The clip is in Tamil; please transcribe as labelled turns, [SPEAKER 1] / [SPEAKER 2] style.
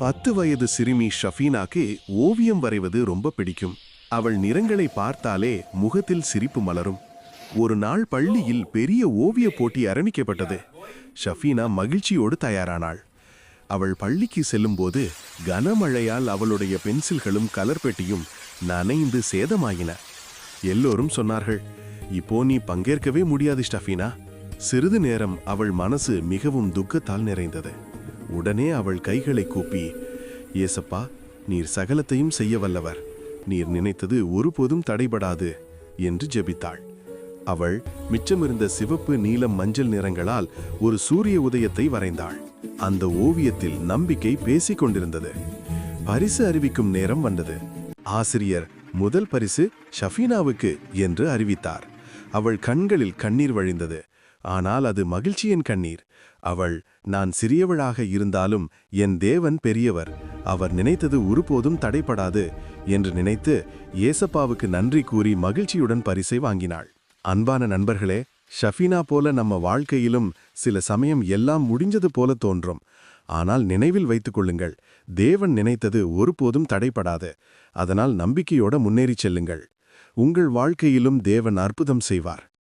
[SPEAKER 1] 10 வயது சிறுமி ஷஃபீனாக்கு ஓவியம் வரைவது ரொம்ப பிடிக்கும். அவள் நிறங்களை பார்த்தாலே முகத்தில் சிரிப்பு மலரும். ஒரு நாள் பள்ளியில் பெரிய ஓவிய போட்டி ஆரம்பிக்கப்பட்டது. ஷஃபீனா மகிழ்ச்சியோடு தயாரானாள். அவள் பள்ளிக்கு செல்லும்போது கனமழையால் அவளுடைய பென்சில்களும் கலர் பெட்டியும் நனைந்து சேதமாயின. எல்லோரும் சொன்னார்கள், இப்போ நீ பங்கேற்கவே முடியாது ஷஃபீனா. சிறிது நேரம் அவள் மனசு மிகவும் துக்கத்தால் நிறைந்தது. உடனே அவள் கைகளை கூப்பி, ஏசப்பா, நீர் சகலத்தையும் செய்ய வல்லவர், நீர் நினைத்தது ஒருபோதும் தடைபடாது என்று ஜெபித்தாள். அவள் மிச்சமிருந்த சிவப்பு, நீலம், மஞ்சள் நிறங்களால் ஒரு சூரிய உதயத்தை வரைந்தாள். அந்த ஓவியத்தில் நம்பிக்கை பேசிக் கொண்டிருந்தது. பரிசு அறிவிக்கும் நேரம் வந்தது. ஆசிரியர் முதல் பரிசு ஷஃபீனாவுக்கு என்று அறிவித்தார். அவள் கண்களில் கண்ணீர் வழிந்தது. ஆனால் அது மகிழ்ச்சியின் கண்ணீர். அவள், நான் சிறியவளாக இருந்தாலும் என் தேவன் பெரியவர், அவர் நினைத்தது ஒருபோதும் தடைபடாது என்று நினைத்து ஏசப்பாவுக்கு நன்றி கூறி மகிழ்ச்சியுடன் பரிசை வாங்கினாள். அன்பான நண்பர்களே, ஷஃபீனா போல நம்ம வாழ்க்கையிலும் சில சமயம் எல்லாம் முடிஞ்சது போல தோன்றும். ஆனால் நினைவில் வைத்துக் கொள்ளுங்கள், தேவன் நினைத்தது ஒருபோதும் தடைபடாது. அதனால் நம்பிக்கையோட முன்னேறிச் செல்லுங்கள். உங்கள் வாழ்க்கையிலும் தேவன் அற்புதம் செய்வார்.